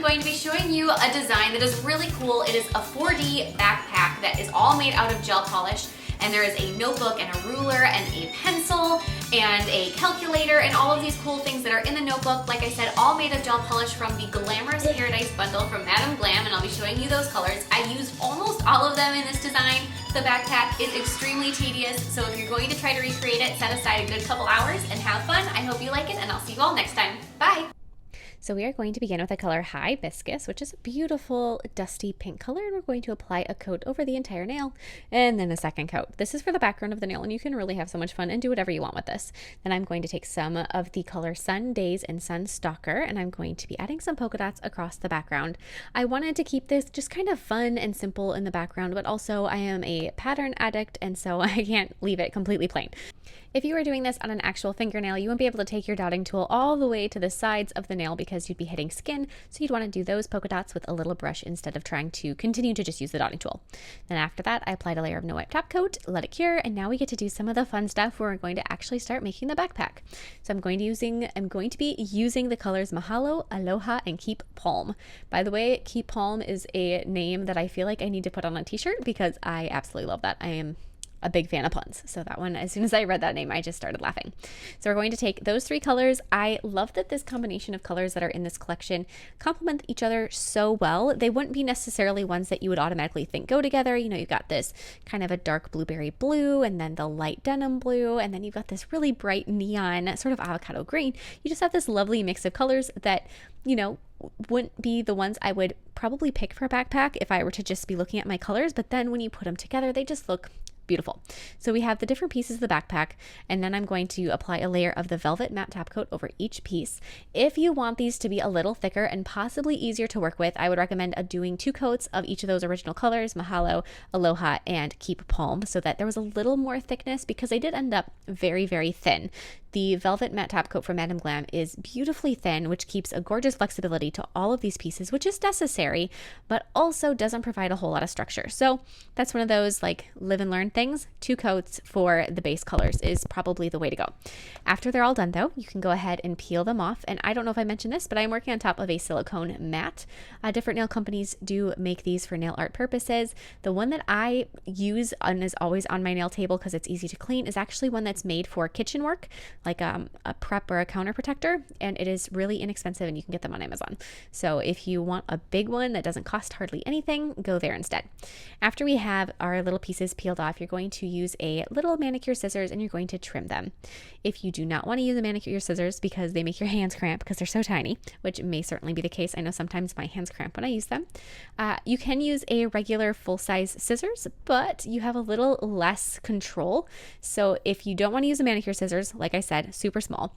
going to be showing you a design that is really cool. It is a 4D backpack that is all made out of gel polish, and there is a notebook and a ruler and a pencil and a calculator and all of these cool things that are in the notebook. Like I said, all made of gel polish from the Glamorous Paradise bundle from Madam Glam, and I'll be showing you those colors. I used almost all of them in this design. The backpack is extremely tedious, so if you're going to try to recreate it, set aside a good couple hours and have fun. I hope you like it, and I'll see you all next time. Bye! So we are going to begin with the color Hi-biscus, which is a beautiful dusty pink color, and we're going to apply a coat over the entire nail and then a second coat. This is for the background of the nail, and you can really have so much fun and do whatever you want with this. Then I'm going to take some of the color Sun Days and Sun Stalker, and I'm going to be adding some polka dots across the background. I wanted to keep this just kind of fun and simple in the background, but also I am a pattern addict, and so I can't leave it completely plain. If you were doing this on an actual fingernail, you wouldn't be able to take your dotting tool all the way to the sides of the nail because you'd be hitting skin, so you'd want to do those polka dots with a little brush instead of trying to continue to just use the dotting tool. Then after that, I applied a layer of no wipe top coat, let it cure, and now we get to do some of the fun stuff where we're going to actually start making the backpack. So I'm going to be using the colors Mahalo, Aloha, and Keep Palm. By the way, Keep Palm is a name that I feel like I need to put on a t-shirt because I absolutely love that. I am a big fan of puns. So that one, as soon as I read that name, I just started laughing. So we're going to take those three colors. I love that this combination of colors that are in this collection complement each other so well. They wouldn't be necessarily ones that you would automatically think go together. You know, you've got this kind of a dark blueberry blue and then the light denim blue, and then you've got this really bright neon sort of avocado green. You just have this lovely mix of colors that, you know, wouldn't be the ones I would probably pick for a backpack if I were to just be looking at my colors, but then when you put them together, they just look beautiful. So we have the different pieces of the backpack, and then I'm going to apply a layer of the velvet matte top coat over each piece. If you want these to be a little thicker and possibly easier to work with, I would recommend doing 2 coats of each of those original colors, Mahalo, Aloha, and Keep Palm, so that there was a little more thickness because they did end up very, very thin. The velvet matte top coat from Madam Glam is beautifully thin, which keeps a gorgeous flexibility to all of these pieces, which is necessary, but also doesn't provide a whole lot of structure. So that's one of those like live and learn things. 2 coats for the base colors is probably the way to go. After they're all done though, you can go ahead and peel them off. And I don't know if I mentioned this, but I'm working on top of a silicone mat. Different nail companies do make these for nail art purposes. The one that I use and is always on my nail table because it's easy to clean is actually one that's made for kitchen work, like a prep or a counter protector, and it is really inexpensive and you can get them on Amazon. So if you want a big one that doesn't cost hardly anything, go there instead. After we have our little pieces peeled off, you're going to use a little manicure scissors and you're going to trim them. If you do not want to use a manicure scissors because they make your hands cramp because they're so tiny, which may certainly be the case, I know sometimes my hands cramp when I use them, you can use a regular full-size scissors, but you have a little less control. So if you don't want to use a manicure scissors, like I said, super small,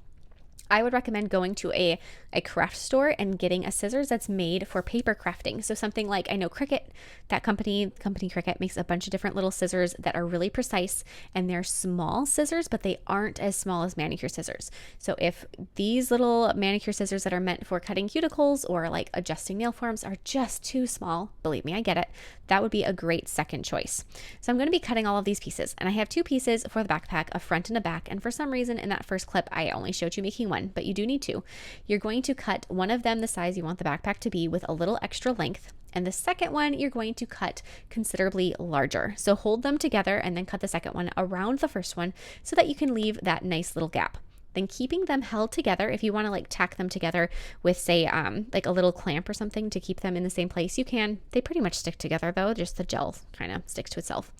I would recommend going to a craft store and getting a scissors that's made for paper crafting. So something like, I know Cricut, that company Cricut makes a bunch of different little scissors that are really precise, and they're small scissors, but they aren't as small as manicure scissors. So if these little manicure scissors that are meant for cutting cuticles or like adjusting nail forms are just too small, believe me, I get it, that would be a great second choice. So I'm going to be cutting all of these pieces, and I have 2 pieces for the backpack, a front and a back, and for some reason in that first clip I only showed you making one, but you do need 2. You're going to cut one of them the size you want the backpack to be with a little extra length, and the second one you're going to cut considerably larger. So hold them together and then cut the second one around the first one so that you can leave that nice little gap. Then keeping them held together, if you want to like tack them together with say like a little clamp or something to keep them in the same place, you can. They pretty much stick together though, just the gel kind of sticks to itself.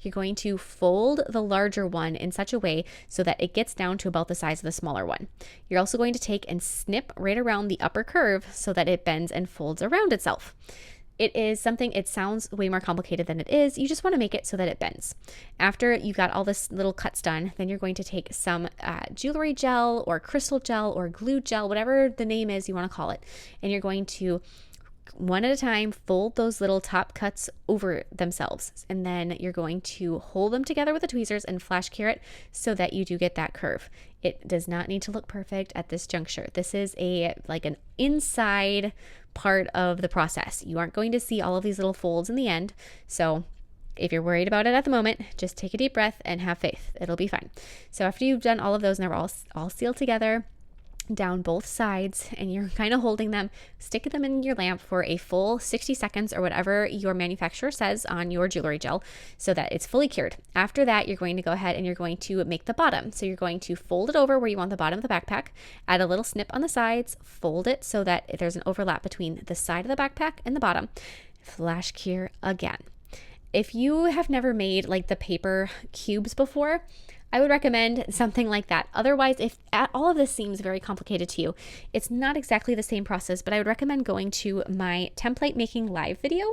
You're going to fold the larger one in such a way so that it gets down to about the size of the smaller one. You're also going to take and snip right around the upper curve so that it bends and folds around itself. It is something, it sounds way more complicated than it is. You just want to make it so that it bends. After you've got all this little cuts done, then you're going to take some jewelry gel or crystal gel or glue gel, whatever the name is you want to call it. And you're going to, one at a time, fold those little top cuts over themselves. And then you're going to hold them together with the tweezers and flash cure it so that you do get that curve. It does not need to look perfect at this juncture. This is like an inside part of the process. You aren't going to see all of these little folds in the end. So if you're worried about it at the moment, just take a deep breath and have faith. It'll be fine. So after you've done all of those and they're all sealed together, down both sides, and you're kind of holding them, stick them in your lamp for a full 60 seconds or whatever your manufacturer says on your jewelry gel so that it's fully cured. After that, you're going to go ahead and you're going to make the bottom. So you're going to fold it over where you want the bottom of the backpack, add a little snip on the sides, fold it so that there's an overlap between the side of the backpack and the bottom. Flash cure again. If you have never made like the paper cubes before, I would recommend something like that. Otherwise, if all of this seems very complicated to you, it's not exactly the same process, but I would recommend going to my template making live video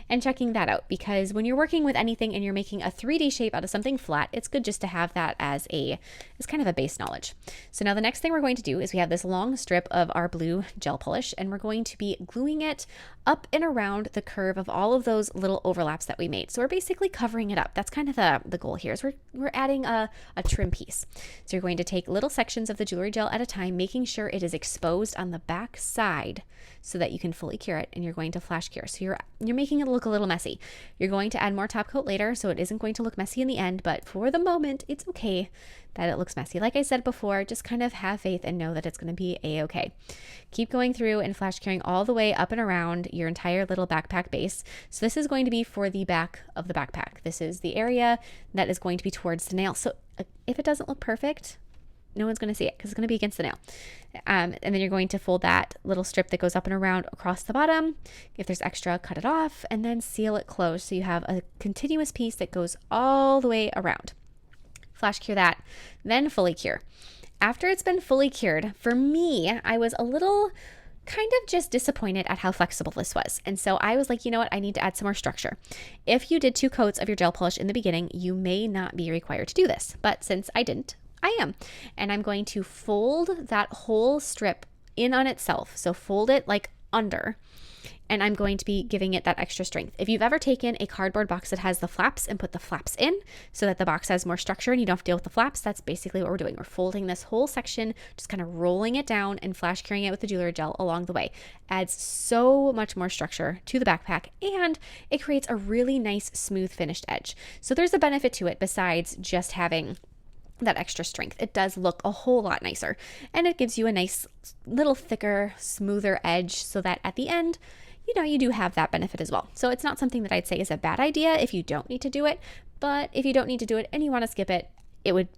and checking that out, because when you're working with anything and you're making a 3D shape out of something flat, it's good just to have that as kind of a base knowledge. So now the next thing we're going to do is we have this long strip of our blue gel polish, and we're going to be gluing it up and around the curve of all of those little overlaps that we made. So we're basically covering it up. That's kind of the goal here, is we're adding a trim piece. So you're going to take little sections of the jewelry gel at a time, making sure it is exposed on the back side so that you can fully cure it, and you're going to flash cure. So you're making it look a little messy. You're going to add more top coat later, so it isn't going to look messy in the end, but for the moment, it's okay that it looks messy. Like I said before, just kind of have faith and know that it's going to be a-okay. Keep going through and flash curing all the way up and around your entire little backpack base. So this is going to be for the back of the backpack. This is the area that is going to be towards the nail. So if it doesn't look perfect, no one's going to see it because it's going to be against the nail. And then you're going to fold that little strip that goes up and around across the bottom. If there's extra, cut it off and then seal it closed so you have a continuous piece that goes all the way around. Flash cure that, then fully cure. After it's been fully cured, for me, I was a little kind of just disappointed at how flexible this was. And so I was like, you know what? I need to add some more structure. If you did 2 coats of your gel polish in the beginning, you may not be required to do this. But since I didn't, I am. And I'm going to fold that whole strip in on itself. So fold it like under. And I'm going to be giving it that extra strength. If you've ever taken a cardboard box that has the flaps and put the flaps in so that the box has more structure and you don't have to deal with the flaps, that's basically what we're doing. We're folding this whole section, just kind of rolling it down and flash curing it with the jewelry gel along the way. Adds so much more structure to the backpack, and it creates a really nice, smooth, finished edge. So there's a benefit to it besides just having that extra strength. It does look a whole lot nicer, and it gives you a nice little thicker, smoother edge so that at the end, you do have that benefit as well. So it's not something that I'd say is a bad idea if you don't need to do it, but if you don't need to do it and you want to skip it, it would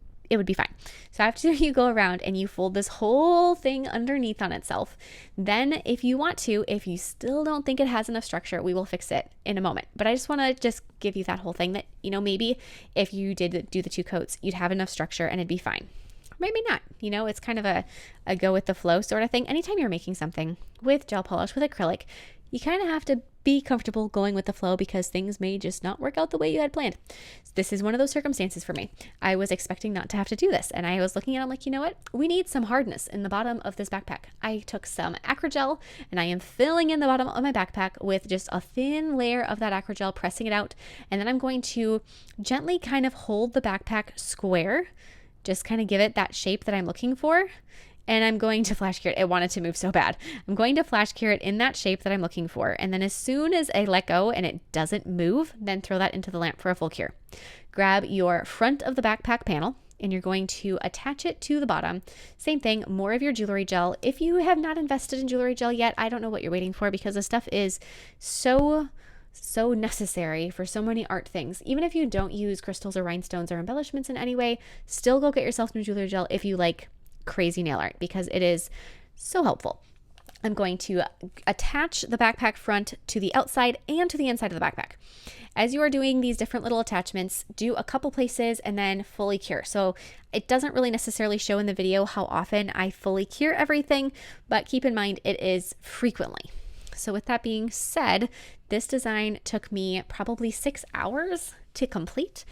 be fine. So after you go around and you fold this whole thing underneath on itself, then if you want to, if you still don't think it has enough structure, we will fix it in a moment. But I just want to give you that whole thing that, maybe if you did do the 2 coats, you'd have enough structure and it'd be fine. Maybe not. It's kind of a go with the flow sort of thing. Anytime you're making something with gel polish, with acrylic, you kind of have to be comfortable going with the flow because things may just not work out the way you had planned. This is one of those circumstances for me. I was expecting not to have to do this, and I was looking at it, I'm like, you know what? We need some hardness in the bottom of this backpack. I took some acrygel and I am filling in the bottom of my backpack with just a thin layer of that acrygel, pressing it out, and then I'm going to gently kind of hold the backpack square, just kind of give it that shape that I'm looking for. And I'm going to flash cure it. It wanted to move so bad. I'm going to flash cure it in that shape that I'm looking for. And then as soon as I let go and it doesn't move, then throw that into the lamp for a full cure. Grab your front of the backpack panel and you're going to attach it to the bottom. Same thing, more of your jewelry gel. If you have not invested in jewelry gel yet, I don't know what you're waiting for because the stuff is so necessary for so many art things. Even if you don't use crystals or rhinestones or embellishments in any way, still go get yourself some jewelry gel if you like crazy nail art because it is so helpful. I'm going to attach the backpack front to the outside and to the inside of the backpack. As you are doing these different little attachments, do a couple places and then fully cure. So it doesn't really necessarily show in the video how often I fully cure everything, but keep in mind it is frequently. So with that being said, this design took me probably 6 hours to complete,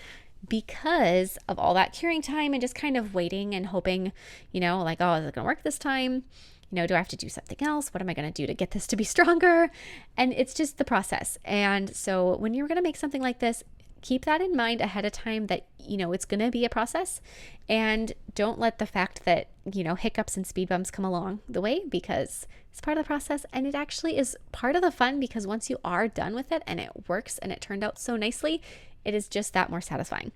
because of all that curing time and just kind of waiting and hoping, like, oh, is it going to work this time? Do I have to do something else? What am I going to do to get this to be stronger? And it's just the process. And so when you're going to make something like this, keep that in mind ahead of time that, it's going to be a process, and don't let the fact that, hiccups and speed bumps come along the way, because it's part of the process and it actually is part of the fun, because once you are done with it and it works and it turned out so nicely, it is just that more satisfying.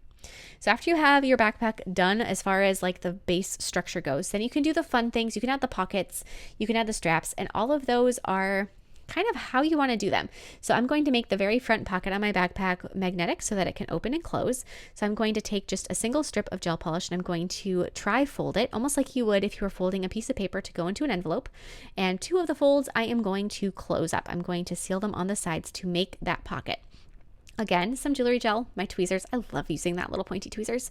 So after you have your backpack done as far as like the base structure goes, then you can do the fun things. You can add the pockets, you can add the straps, and all of those are kind of how you want to do them. So I'm going to make the very front pocket on my backpack magnetic so that it can open and close. So I'm going to take just a single strip of gel polish and I'm going to tri-fold it, almost like you would if you were folding a piece of paper to go into an envelope. And 2 of the folds I am going to close up. I'm going to seal them on the sides to make that pocket. Again, some jewelry gel, my tweezers. I love using that little pointy tweezers.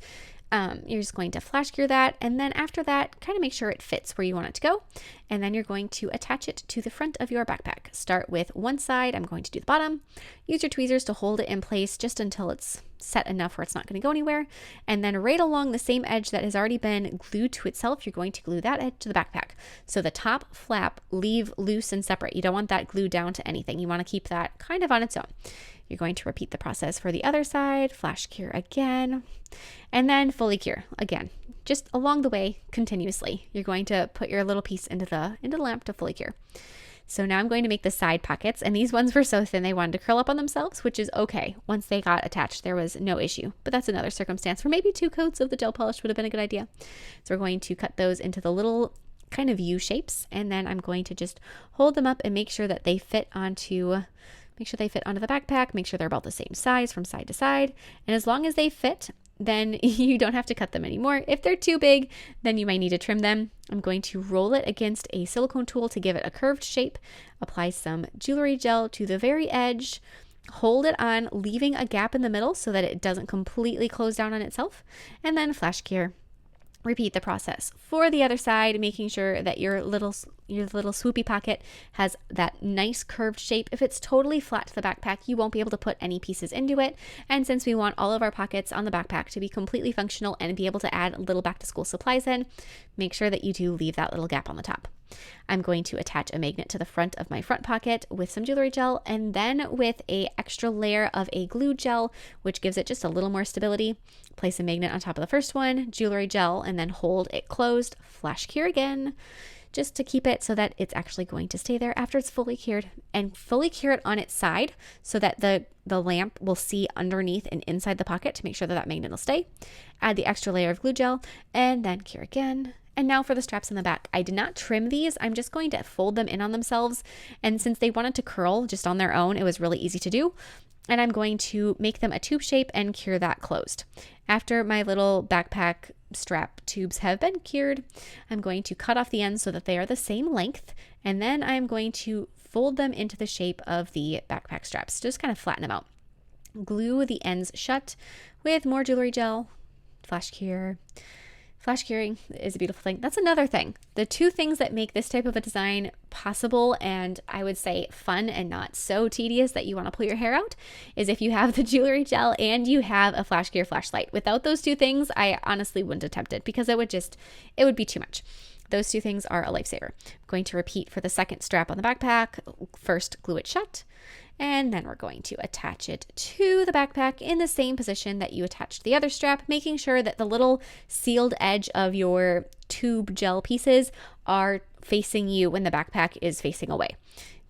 You're just going to flash cure that, and then after that, kind of make sure it fits where you want it to go, and then you're going to attach it to the front of your backpack. Start with one side. I'm going to do the bottom. Use your tweezers to hold it in place just until it's set enough where it's not going to go anywhere, and then right along the same edge that has already been glued to itself, you're going to glue that edge to the backpack. So the top flap, leave loose and separate. You don't want that glued down to anything. You want to keep that kind of on its own. You're going to repeat the process for the other side, flash cure again, and then fully cure again, just along the way continuously. You're going to put your little piece into the lamp to fully cure. So now I'm going to make the side pockets, and these ones were so thin they wanted to curl up on themselves, which is okay. Once they got attached, there was no issue, but that's another circumstance where maybe 2 coats of the gel polish would have been a good idea. So we're going to cut those into the little kind of U shapes, and then I'm going to just hold them up and make sure that they fit onto the backpack, make sure they're about the same size from side to side. And as long as they fit, then you don't have to cut them anymore. If they're too big, then you might need to trim them. I'm going to roll it against a silicone tool to give it a curved shape, apply some jewelry gel to the very edge, hold it on, leaving a gap in the middle so that it doesn't completely close down on itself, and then flash cure. Repeat the process for the other side, making sure that your little swoopy pocket has that nice curved shape. If it's totally flat to the backpack, you won't be able to put any pieces into it. And since we want all of our pockets on the backpack to be completely functional and be able to add little back to school supplies in, make sure that you do leave that little gap on the top. I'm going to attach a magnet to the front of my front pocket with some jewelry gel, and then with a extra layer of a glue gel, which gives it just a little more stability. Place a magnet on top of the first one, jewelry gel, and then hold it closed, flash cure again, just to keep it so that it's actually going to stay there after it's fully cured, and fully cure it on its side so that the lamp will see underneath and inside the pocket to make sure that that magnet will stay. Add the extra layer of glue gel, and then cure again. And now for the straps in the back. I did not trim these. I'm just going to fold them in on themselves. And since they wanted to curl just on their own, it was really easy to do. And I'm going to make them a tube shape and cure that closed. After my little backpack strap tubes have been cured, I'm going to cut off the ends so that they are the same length. And then I'm going to fold them into the shape of the backpack straps. Just kind of flatten them out. Glue the ends shut with more jewelry gel, flash cure. Flash curing is a beautiful thing. That's another thing. The 2 things that make this type of a design possible and I would say fun and not so tedious that you want to pull your hair out is if you have the jewelry gel and you have a flash cure flashlight. Without those 2 things, I honestly wouldn't attempt it because it would be too much. Those 2 things are a lifesaver. I'm going to repeat for the second strap on the backpack. First, glue it shut. And then we're going to attach it to the backpack in the same position that you attached the other strap, making sure that the little sealed edge of your tube gel pieces are facing you when the backpack is facing away.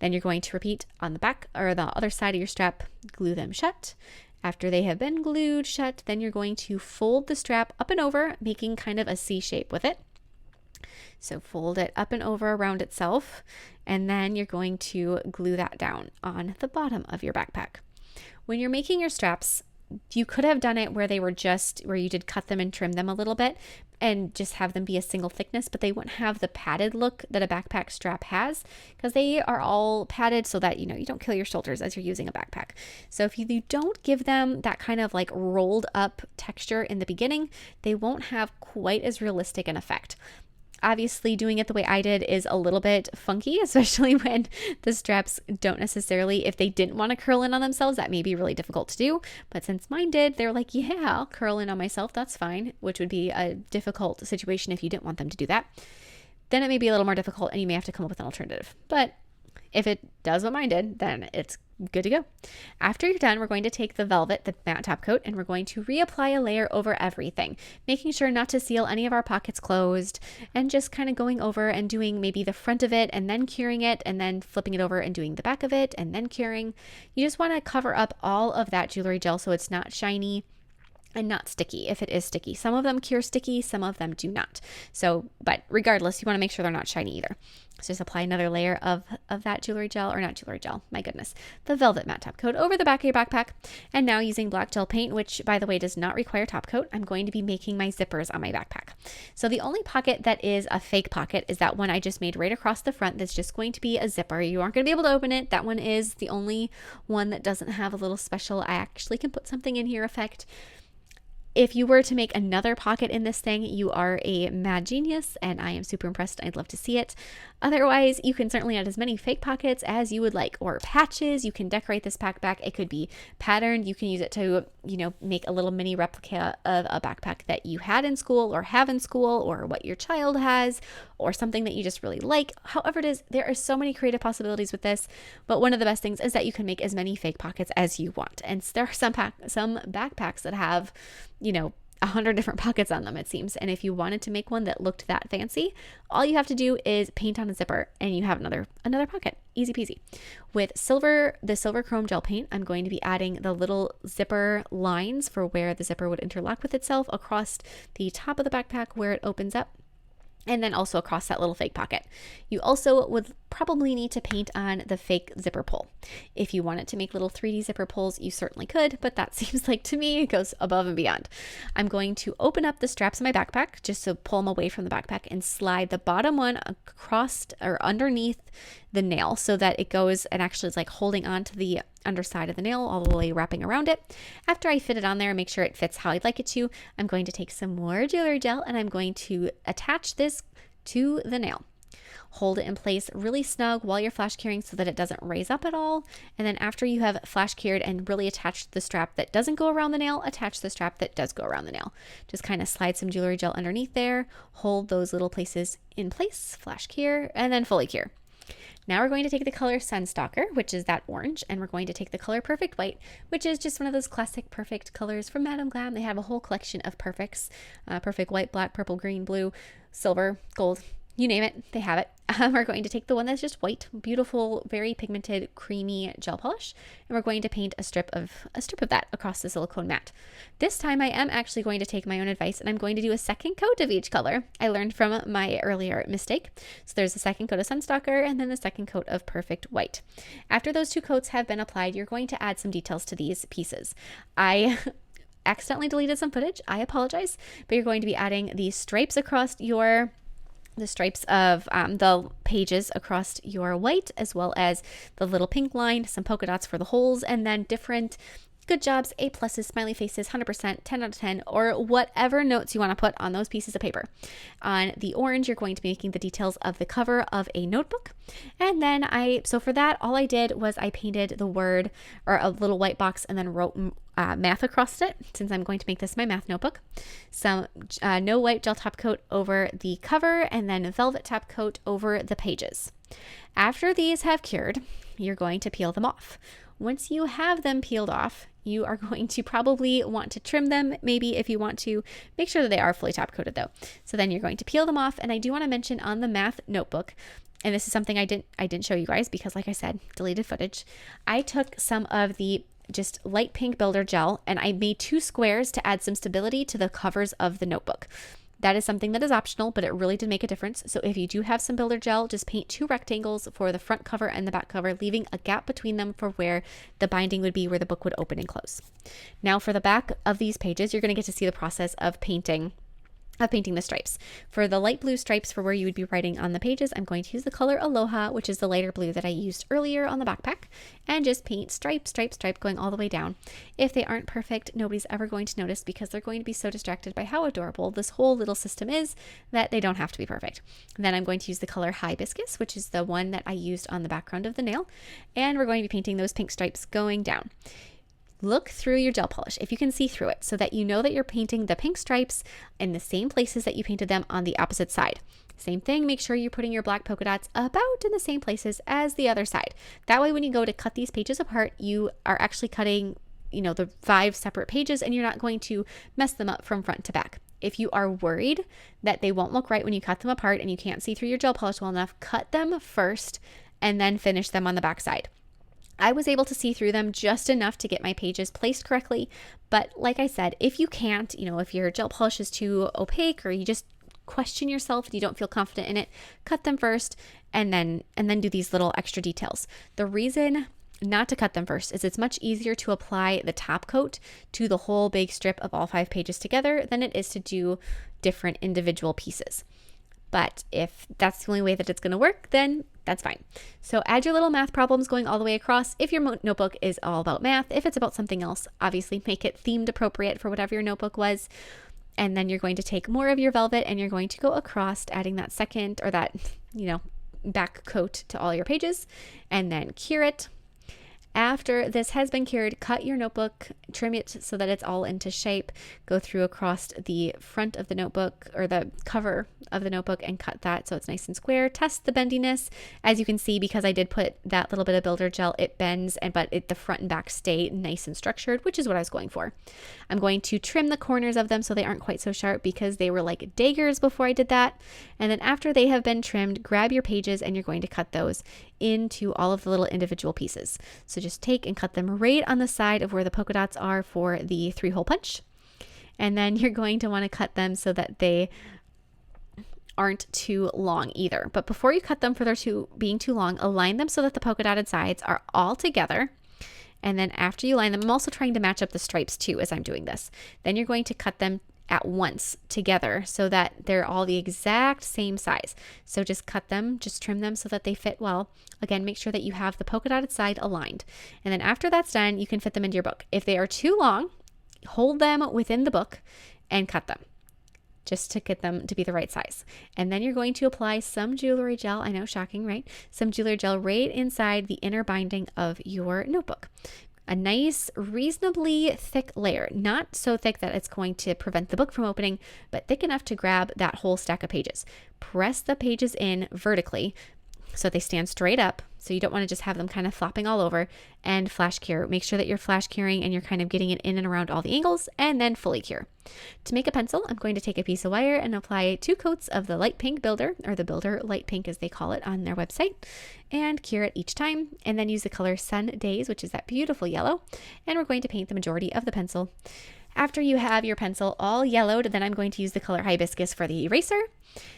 Then you're going to repeat on the back or the other side of your strap, glue them shut. After they have been glued shut, then you're going to fold the strap up and over, making kind of a C shape with it. So fold it up and over around itself, and then you're going to glue that down on the bottom of your backpack. When you're making your straps, you could have done it where you did cut them and trim them a little bit and just have them be a single thickness, but they wouldn't have the padded look that a backpack strap has because they are all padded so that, you don't kill your shoulders as you're using a backpack. So if you don't give them that kind of like rolled up texture in the beginning, they won't have quite as realistic an effect. Obviously, doing it the way I did is a little bit funky, especially when the straps don't necessarily, if they didn't want to curl in on themselves, that may be really difficult to do. But since mine did, they're like, yeah, I'll curl in on myself. That's fine, which would be a difficult situation if you didn't want them to do that. Then it may be a little more difficult and you may have to come up with an alternative. But if it does what mine did, then it's good to go. After you're done, we're going to take the velvet, the matte top coat, and we're going to reapply a layer over everything, making sure not to seal any of our pockets closed and just kind of going over and doing maybe the front of it and then curing it and then flipping it over and doing the back of it and then curing. You just want to cover up all of that jewelry gel so it's not shiny. and not sticky if it is sticky. Some of them cure sticky, some of them do not. So, but regardless, you want to make sure they're not shiny either. So just apply another layer of that jewelry gel, or not jewelry gel, my goodness, the velvet matte top coat over the back of your backpack. And now using black gel paint, which by the way does not require top coat, I'm going to be making my zippers on my backpack. So the only pocket that is a fake pocket is that one I just made right across the front that's just going to be a zipper. You aren't going to be able to open it. That one is the only one that doesn't have a little special I actually can put something in here effect. If you were to make another pocket in this thing, you are a mad genius, and I am super impressed. I'd love to see it. Otherwise, you can certainly add as many fake pockets as you would like, or patches. You can decorate this backpack. It could be patterned. You can use it to, make a little mini replica of a backpack that you had in school or have in school, or what your child has, or something that you just really like. However it is, there are so many creative possibilities with this, but one of the best things is that you can make as many fake pockets as you want. And there are some backpacks that have 100 different pockets on them, it seems. And if you wanted to make one that looked that fancy, all you have to do is paint on a zipper and you have another pocket. Easy peasy. With the silver chrome gel paint, I'm going to be adding the little zipper lines for where the zipper would interlock with itself across the top of the backpack where it opens up, and then also across that little fake pocket. You also would probably need to paint on the fake zipper pull. If you wanted to make little 3D zipper pulls, you certainly could, but that seems like to me it goes above and beyond. I'm going to open up the straps of my backpack just to pull them away from the backpack and slide the bottom one across or underneath the nail so that it goes and actually is like holding on to the underside of the nail all the way wrapping around it. After I fit it on there and make sure it fits how I'd like it to, I'm going to take some more jewelry gel and I'm going to attach this to the nail. Hold it in place really snug while you're flash curing so that it doesn't raise up at all. And then after you have flash cured and really attached the strap that doesn't go around the nail, attach the strap that does go around the nail. Just kind of slide some jewelry gel underneath there, hold those little places in place, flash cure, and then fully cure. Now we're going to take the color Stalker, which is that orange, and we're going to take the color Perfect White, which is just one of those classic perfect colors from Madame Glam. They have a whole collection of perfects, perfect white, black, purple, green, blue, silver, gold, you name it, they have it. We're going to take the one that's just white, beautiful, very pigmented, creamy gel polish, and we're going to paint a strip of that across the silicone mat. This time I am actually going to take my own advice and I'm going to do a second coat of each color. I learned from my earlier mistake. So there's a second coat of Stalker and then the second coat of Perfect White. After those two coats have been applied, you're going to add some details to these pieces. I accidentally deleted some footage. I apologize, but you're going to be adding these stripes across the stripes of the pages across your white, as well as the little pink line, some polka dots for the holes, and then different good jobs, A pluses, smiley faces, 100%, 10 out of 10, or whatever notes you want to put on those pieces of paper. On the orange, you're going to be making the details of the cover of a notebook. And then so for that, all I did was I painted the word or a little white box and then wrote math across it, since I'm going to make this my math notebook. Some no white gel top coat over the cover and then a velvet top coat over the pages. After these have cured, you're going to peel them off. Once you have them peeled off, you are going to probably want to trim them, maybe if you want to. Make sure that they are fully top coated though. So then you're going to peel them off, and I do want to mention on the math notebook, and this is something I didn't show you guys because like I said, deleted footage. I took some of the just light pink builder gel and I made 2 squares to add some stability to the covers of the notebook. That is something that is optional, but it really did make a difference. So if you do have some builder gel, just paint 2 rectangles for the front cover and the back cover, leaving a gap between them for where the binding would be, where the book would open and close. Now for the back of these pages, you're going to get to see the process of painting the stripes. For the light blue stripes for where you would be writing on the pages, I'm going to use the color Aloha, which is the lighter blue that I used earlier on the backpack, and just paint stripe, stripe, stripe going all the way down. If they aren't perfect, nobody's ever going to notice because they're going to be so distracted by how adorable this whole little system is that they don't have to be perfect. And then I'm going to use the color Hi-biscus, which is the one that I used on the background of the nail, and we're going to be painting those pink stripes going down. Look through your gel polish if you can see through it so that you know that you're painting the pink stripes in the same places that you painted them on the opposite side. Same thing, make sure you're putting your black polka dots about in the same places as the other side. That way when you go to cut these pages apart, you are actually cutting, the 5 separate pages and you're not going to mess them up from front to back. If you are worried that they won't look right when you cut them apart and you can't see through your gel polish well enough, cut them first and then finish them on the back side. I was able to see through them just enough to get my pages placed correctly. But like I said, if you can't, if your gel polish is too opaque or you just question yourself and you don't feel confident in it, cut them first and then do these little extra details. The reason not to cut them first is it's much easier to apply the top coat to the whole big strip of all 5 pages together than it is to do different individual pieces. But if that's the only way that it's going to work, then that's fine. So add your little math problems going all the way across. If your notebook is all about math, if it's about something else, obviously make it themed appropriate for whatever your notebook was. And then you're going to take more of your velvet and you're going to go across, adding that second or that, back coat to all your pages, and then cure it. After this has been cured, cut your notebook, trim it so that it's all into shape. Go through across the front of the notebook or the cover of the notebook and cut that so it's nice and square. Test the bendiness. As you can see, because I did put that little bit of builder gel, it bends, but the front and back stay nice and structured, which is what I was going for. I'm going to trim the corners of them so they aren't quite so sharp because they were like daggers before I did that. And then after they have been trimmed, grab your pages and you're going to cut those into all of the little individual pieces. So just take and cut them right on the side of where the polka dots are for the 3-hole punch. And then you're going to want to cut them so that they aren't too long either. But before you cut them for their being too long, align them so that the polka dotted sides are all together. And then after you line them, I'm also trying to match up the stripes too as I'm doing this. Then you're going to cut them at once together so that they're all the exact same size. So just cut them, just trim them so that they fit well. Again, make sure that you have the polka dotted side aligned. And then after that's done, you can fit them into your book. If they are too long, hold them within the book and cut them just to get them to be the right size. And then you're going to apply some jewelry gel. I know, shocking, right? Some jewelry gel right inside the inner binding of your notebook. A nice, reasonably thick layer, not so thick that it's going to prevent the book from opening, but thick enough to grab that whole stack of pages. Press the pages in vertically so they stand straight up. So you don't want to just have them kind of flopping all over, and flash cure. Make sure that you're flash curing and you're kind of getting it in and around all the angles, and then fully cure. To make a pencil, I'm going to take a piece of wire and apply 2 coats of the light pink builder, or the builder light pink as they call it on their website, and cure it each time, and then use the color Sun Days, which is that beautiful yellow, and we're going to paint the majority of the pencil. After you have your pencil all yellowed, then I'm going to use the color Hi-biscus for the eraser,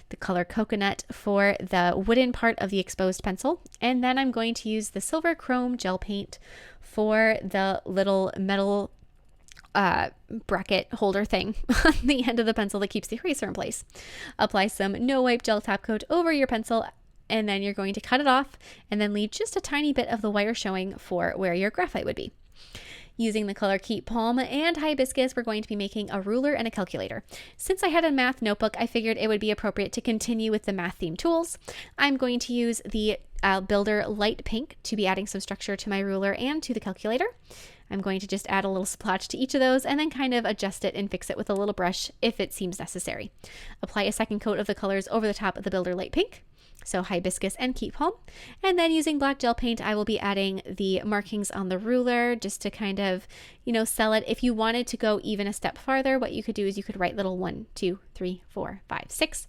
the color Coconut for the wooden part of the exposed pencil, and then I'm going to use the silver chrome gel paint for the little metal bracket holder thing on the end of the pencil that keeps the eraser in place. Apply some no wipe gel top coat over your pencil, and then you're going to cut it off and then leave just a tiny bit of the wire showing for where your graphite would be. Using the color Keep Palm and Hi-biscus, we're going to be making a ruler and a calculator. Since I had a math notebook, I figured it would be appropriate to continue with the math theme tools. I'm going to use the Builder Light Pink to be adding some structure to my ruler and to the calculator. I'm going to just add a little splotch to each of those and then kind of adjust it and fix it with a little brush if it seems necessary. Apply a second coat of the colors over the top of the Builder Light Pink. So Hi-biscus and Keep Palm. And then using black gel paint, I will be adding the markings on the ruler just to kind of, sell it. If you wanted to go even a step farther, what you could do is you could write little 1, 2, 3, 4, 5, 6.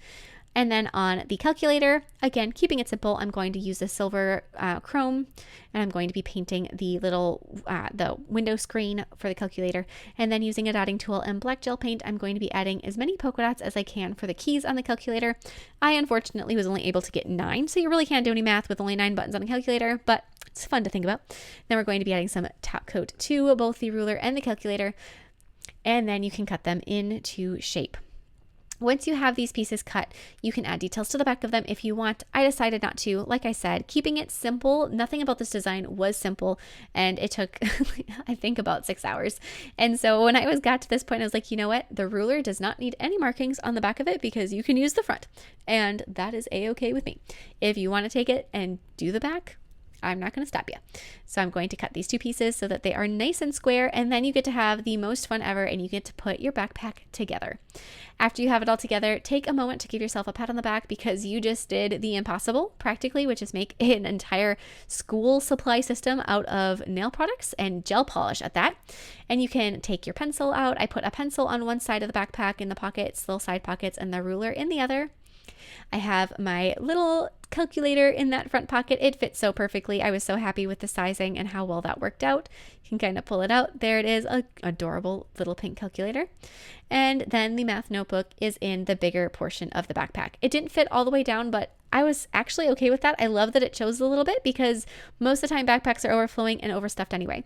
And then on the calculator, again, keeping it simple, I'm going to use the silver chrome, and I'm going to be painting the little the window screen for the calculator. And then using a dotting tool and black gel paint, I'm going to be adding as many polka dots as I can for the keys on the calculator. I unfortunately was only able to get 9, so you really can't do any math with only 9 buttons on the calculator, but it's fun to think about. Then we're going to be adding some top coat to both the ruler and the calculator, and then you can cut them into shape. Once you have these pieces cut, you can add details to the back of them if you want. I decided not to. Like I said, keeping it simple. Nothing about this design was simple, and it took, I think, about 6 hours. And so when I got to this point, I was like, you know what? The ruler does not need any markings on the back of it because you can use the front, and that is a-okay with me. If you want to take it and do the back, I'm not going to stop you. So I'm going to cut these 2 pieces so that they are nice and square, and then you get to have the most fun ever, and you get to put your backpack together. After you have it all together, take a moment to give yourself a pat on the back because you just did the impossible practically, which is make an entire school supply system out of nail products and gel polish at that. And you can take your pencil out. I put a pencil on one side of the backpack in the pockets, little side pockets, and the ruler in the other. I have my little calculator in that front pocket. It fits so perfectly. I was so happy with the sizing and how well that worked out. You can kind of pull it out. There it is, a adorable little pink calculator. And then the math notebook is in the bigger portion of the backpack. It didn't fit all the way down, but I was actually okay with that. I love that it shows a little bit because most of the time backpacks are overflowing and overstuffed anyway.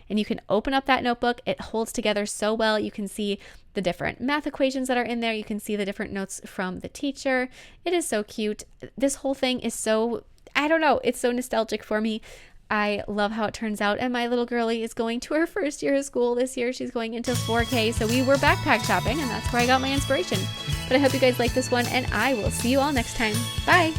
And you can open up that notebook. It holds together so well. You can see the different math equations that are in there. You can see the different notes from the teacher. It is so cute. This whole thing is so, I don't know, it's so nostalgic for me. I love how it turns out. And my little girlie is going to her first year of school this year. She's going into 4K. So we were backpack shopping and that's where I got my inspiration. But I hope you guys like this one and I will see you all next time. Bye.